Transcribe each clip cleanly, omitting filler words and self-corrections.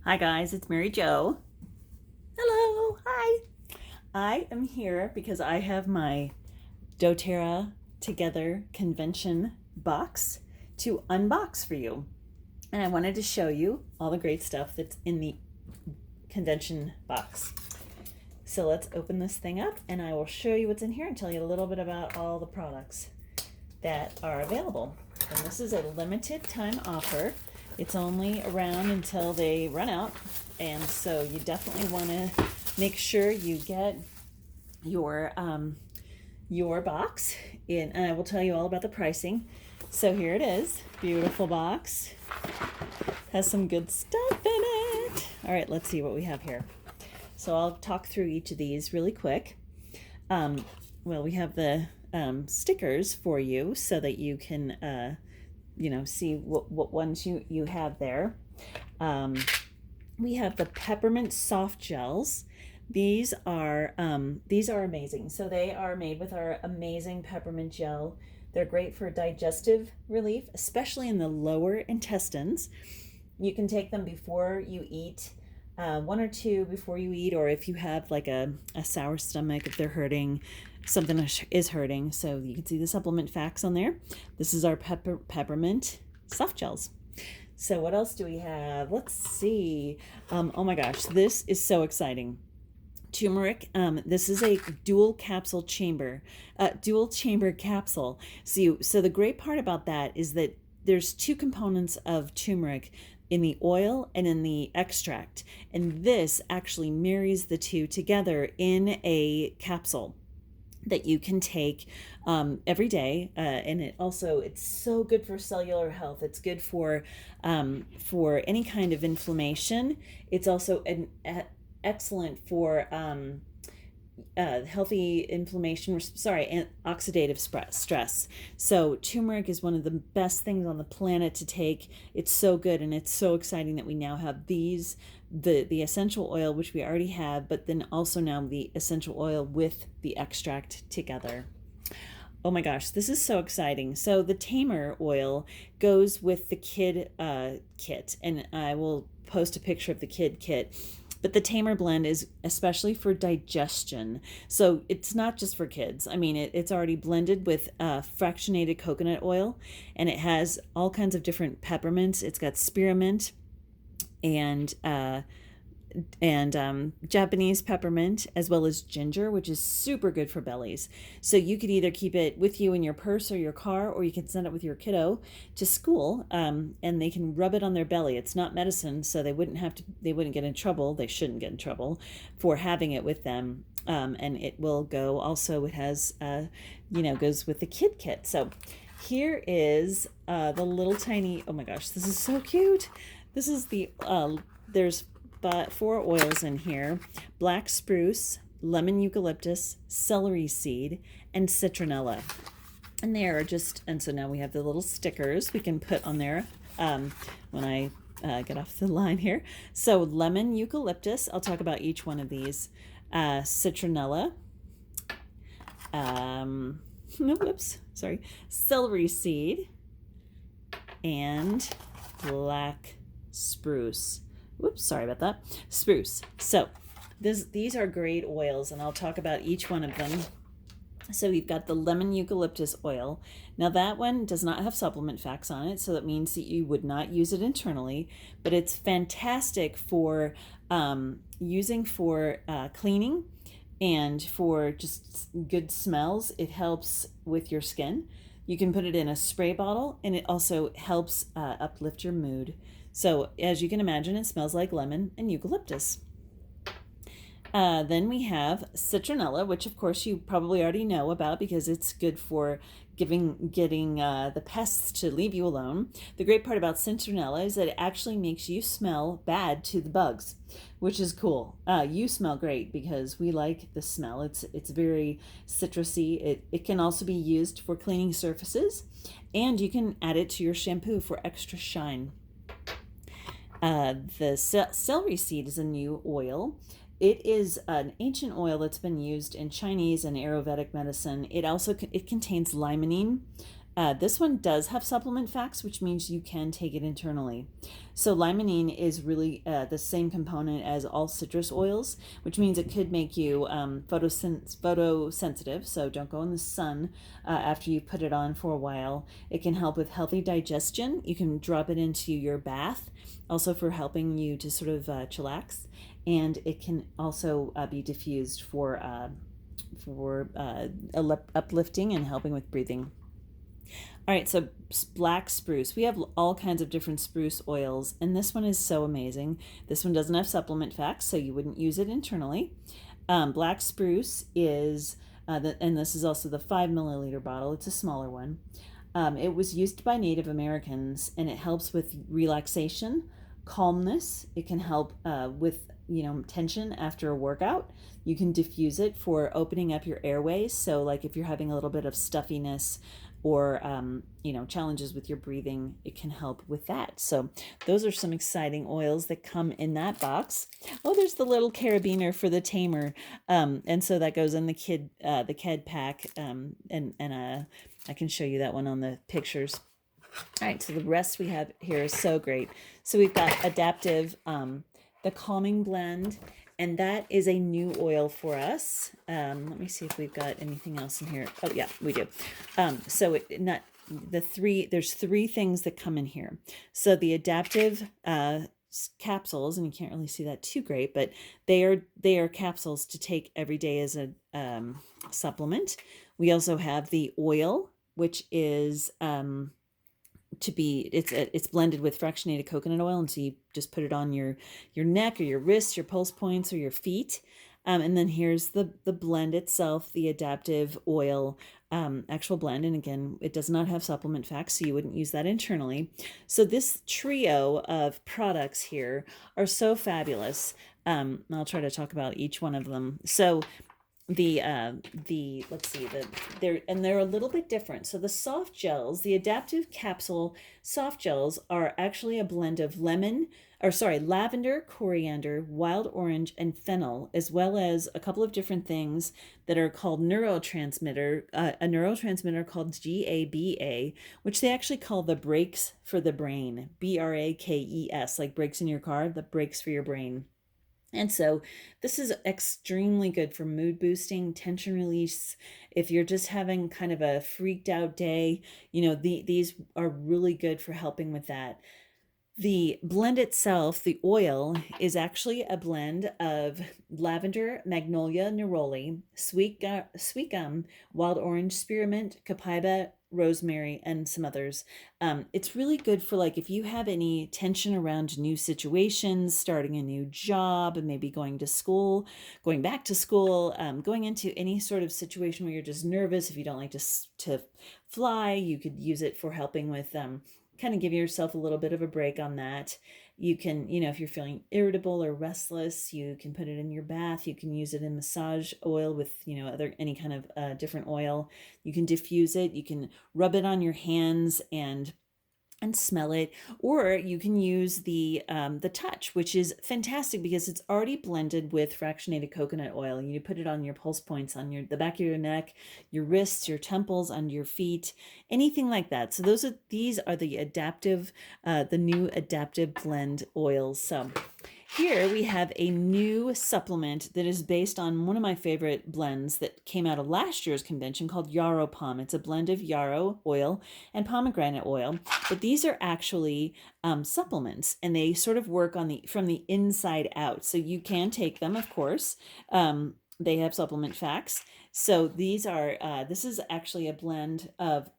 Hi guys, it's Mary Jo. Hello, hi. I am here because I have my doTERRA Together convention box to unbox for you. And I wanted to show you all the great stuff that's in the convention box. So let's open this thing up and I will show you what's in here and tell you a little bit about all the products that are available. And this is a limited time offer. It's only around until they run out, and so you definitely want to make sure you get your box in, and I will tell you all about the pricing. So here it is, beautiful box, has some good stuff in it. All right, let's see what we have here. So I'll talk through each of these really quick. Well, we have the stickers for you so that you can see what ones you have there. We have the Peppermint Soft Gels. These are amazing. So they are made with our amazing peppermint gel. They're great for digestive relief, especially in the lower intestines. You can take them before you eat, one or two before you eat, or if you have like a sour stomach, if they're hurting, something is hurting. So you can see the supplement facts on there. This is our peppermint soft gels. So what else do we have? Let's see. Oh my gosh, this is so exciting. Turmeric. This is a dual chamber capsule. So the great part about that is that there's two components of turmeric in the oil and in the extract, and this actually marries the two together in a capsule that you can take every day, and it's so good for cellular health. It's good for any kind of inflammation. It's also excellent for healthy inflammation, and oxidative stress. So turmeric is one of the best things on the planet to take. It's so good, and it's so exciting that we now have the essential oil, which we already have, but then also now the essential oil with the extract together. Oh my gosh, this is so exciting. So the tamer oil goes with the kid kit, and I will post a picture of the kid kit. But the tamer blend is especially for digestion. So it's not just for kids. I mean, it's already blended with fractionated coconut oil, and it has all kinds of different peppermints. It's got spearmint and Japanese peppermint, as well as ginger, which is super good for bellies. So you could either keep it with you in your purse or your car, or you can send it with your kiddo to school, and they can rub it on their belly. It's not medicine, so they wouldn't get in trouble. They shouldn't get in trouble for having it with them. And it will go also, it has, goes with the kid kit. So here is the little tiny, oh my gosh, this is so cute. This is there's 4 oils in here: black spruce, lemon eucalyptus, celery seed, and citronella. And they are and so now we have the little stickers we can put on there when I get off the line here. So lemon eucalyptus, I'll talk about each one of these. Citronella, celery seed, and black spruce. Whoops, sorry about that. Spruce. So these are great oils, and I'll talk about each one of them. So we've got the lemon eucalyptus oil. Now that one does not have supplement facts on it, so that means that you would not use it internally, but it's fantastic for using for cleaning and for just good smells. It helps with your skin. You can put it in a spray bottle, and it also helps uplift your mood. So as you can imagine, it smells like lemon and eucalyptus. Then we have citronella, which of course you probably already know about because it's good for getting the pests to leave you alone. The great part about citronella is that it actually makes you smell bad to the bugs, which is cool. You smell great because we like the smell. It's very citrusy. It can also be used for cleaning surfaces, and you can add it to your shampoo for extra shine. The celery seed is a new oil. It is an ancient oil that's been used in Chinese and Ayurvedic medicine. It contains limonene, This one does have supplement facts, which means you can take it internally. So limonene is really the same component as all citrus oils, which means it could make you photosensitive. So don't go in the sun after you put it on for a while. It can help with healthy digestion. You can drop it into your bath, also for helping you to sort of chillax. And it can also be diffused for uplifting and helping with breathing. All right, so black spruce. We have all kinds of different spruce oils, and this one is so amazing. This one doesn't have supplement facts, so you wouldn't use it internally. Black spruce is, and this is also the 5 milliliter bottle. It's a smaller one. It was used by Native Americans, and it helps with relaxation, calmness. It can help with tension after a workout. You can diffuse it for opening up your airways. So, like if you're having a little bit of stuffiness or challenges with your breathing, it can help with that. So those are some exciting oils that come in that box. Oh, there's the little carabiner for the tamer, and so that goes in the kid pack, and I can show you that one on the pictures. All right, so the rest we have here is so great. So we've got Adaptive, the Calming Blend, and that is a new oil for us. Let me see if we've got anything else in here. Oh yeah, we do. There's three things that come in here. So the Adaptive capsules, and you can't really see that too great, but they are capsules to take every day as a supplement. We also have the oil, which is it's blended with fractionated coconut oil, and so you just put it on your neck or your wrists, your pulse points, or your feet. And then here's the blend itself, the Adaptive oil actual blend. And again, it does not have supplement facts, so you wouldn't use that internally. So this trio of products here are so fabulous. I'll try to talk about each one of them. So let's see, they're a little bit different. So the soft gels, the Adaptive capsule soft gels, are actually a blend of lavender, coriander, wild orange, and fennel, as well as a couple of different things that are called a neurotransmitter called GABA, which they actually call the brakes for the brain, BRAKES, like brakes in your car, the brakes for your brain. And so this is extremely good for mood boosting, tension release. If you're just having kind of a freaked out day, these are really good for helping with that. The blend itself, the oil, is actually a blend of lavender, magnolia neroli, sweet gum, wild orange spearmint, copaiba, rosemary, and some others. It's really good for, like, if you have any tension around new situations, starting a new job, and maybe going back to school, going into any sort of situation where you're just nervous. If you don't like to fly, you could use it for helping with kind of give yourself a little bit of a break on that. You can, if you're feeling irritable or restless, you can put it in your bath. You can use it in massage oil with, any kind of different oil. You can diffuse it. You can rub it on your hands and smell it, or you can use the touch, which is fantastic because it's already blended with fractionated coconut oil. You put it on your pulse points, on the back of your neck, your wrists, your temples, under your feet, anything like that. So these are the new Adaptive blend oils. So here we have a new supplement that is based on one of my favorite blends that came out of last year's convention called Yarrow Pom. It's a blend of yarrow oil and pomegranate oil, but these are actually supplements, and they sort of work from the inside out. So you can take them, of course. They have supplement facts. So this is actually a blend of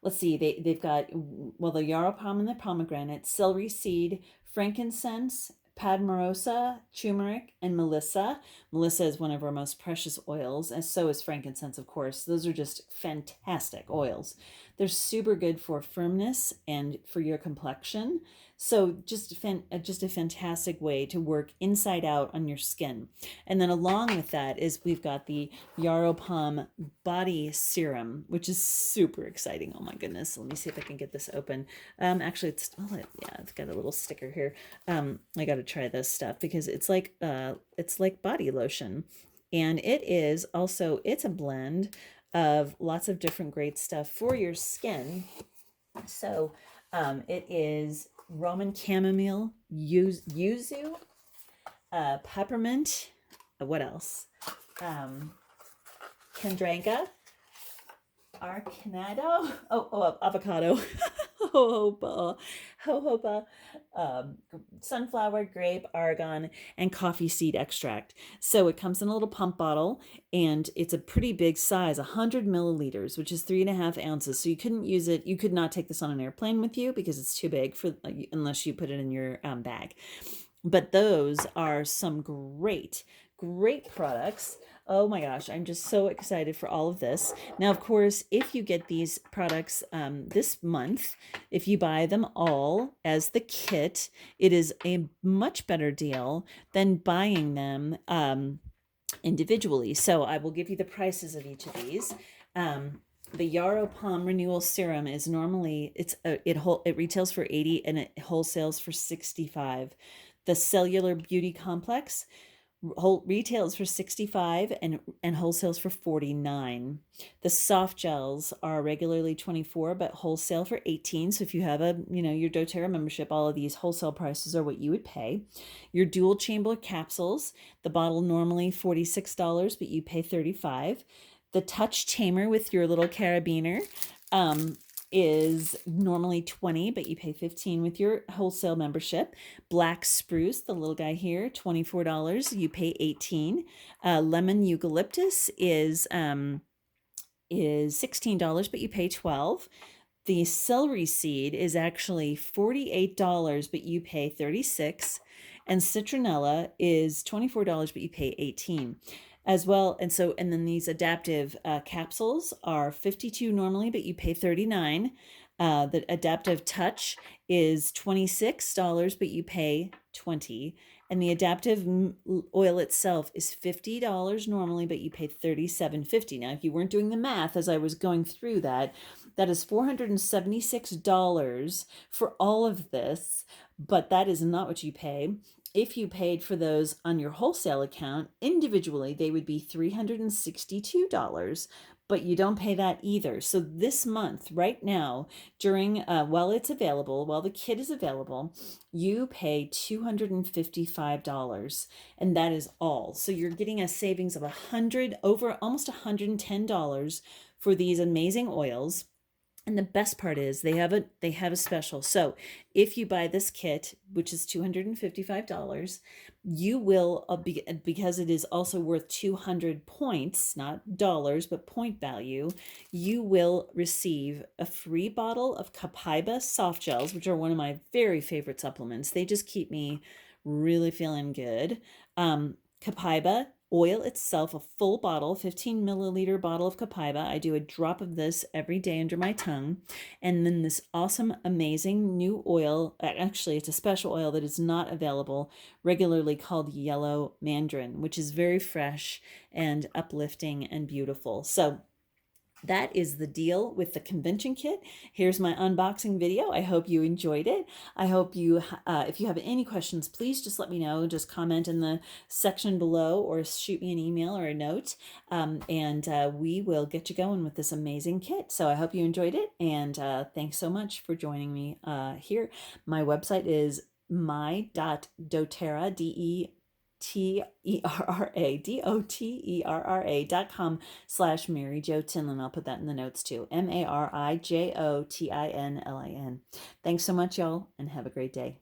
let's see, they've got, the yarrow pom and the pomegranate, celery seed, frankincense, padmorosa, turmeric, and melissa. Melissa is one of our most precious oils, and so is frankincense, of course. Those are just fantastic oils. They're super good for firmness and for your complexion. So just a fantastic way to work inside out on your skin. And then along with that we've got the Yarrow Pom body serum, which is super exciting. Oh my goodness. Let me see if I can get this open. Actually, it's got a little sticker here. I got to try this stuff because it's like body lotion. And it's a blend of lots of different great stuff for your skin. So it is Roman chamomile, yuzu, peppermint, what else? Kendranka, arcanado, avocado, jojoba, sunflower, grape, argan, and coffee seed extract. So it comes in a little pump bottle, and it's a pretty big size, 100 milliliters, which is 3.5 ounces. So you couldn't use it. You could not take this on an airplane with you because it's too big for unless you put it in your bag. But those are some great products. Oh my gosh, I'm just so excited for all of this. Now, of course, if you get these products this month, if you buy them all as the kit, it is a much better deal than buying them individually. So I will give you the prices of each of these. The Yarrow Palm Renewal Serum is normally, it retails for $80 and it wholesales for $65. The Cellular Beauty Complex retails for $65 and wholesales for $49. The soft gels are regularly $24 but wholesale for $18. So if you have your doTERRA membership, all of these wholesale prices are what you would pay. Your dual chamber capsules, the bottle normally $46 but you pay $35. The Touch Tamer with your little carabiner is normally $20, but you pay $15 with your wholesale membership. Black Spruce, the little guy here, $24, you pay $18. Lemon Eucalyptus is $16, but you pay $12. The Celery Seed is actually $48, but you pay $36. And Citronella is $24, but you pay $18 as well. And then these adaptive capsules are $52 normally, but you pay $39. The Adaptive Touch is $26, but you pay $20. And the adaptive oil itself is $50 normally, but you pay $37.50. Now, if you weren't doing the math as I was going through that, that is $476 for all of this, but that is not what you pay. If you paid for those on your wholesale account individually, they would be $362, but you don't pay that either. So this month, right now, during while it's available, while the kit is available, you pay $255, and that is all. So you're getting a savings of almost $110 for these amazing oils. And the best part is they have a special. So if you buy this kit, which is $255, you will, because it is also worth 200 points, not dollars, but point value, you will receive a free bottle of Copaiba soft gels, which are one of my very favorite supplements. They just keep me really feeling good. Copaiba oil itself, a full bottle, 15 milliliter bottle of Copaiba. I do a drop of this every day under my tongue. And then this awesome, amazing new oil, actually it's a special oil that is not available regularly, called Yellow Mandarin, which is very fresh and uplifting and beautiful. So that is the deal with the convention kit. Here's my unboxing video. I hope you enjoyed it. I hope you, if you have any questions, please just let me know. Just comment in the section below or shoot me an email or a note, and we will get you going with this amazing kit. So I hope you enjoyed it, and thanks so much for joining me here. My website is my.doterra, TERRA.com/Mary Jo Tinlin. I'll put that in the notes too. MARIJOTINLIN. Thanks so much, y'all, and have a great day.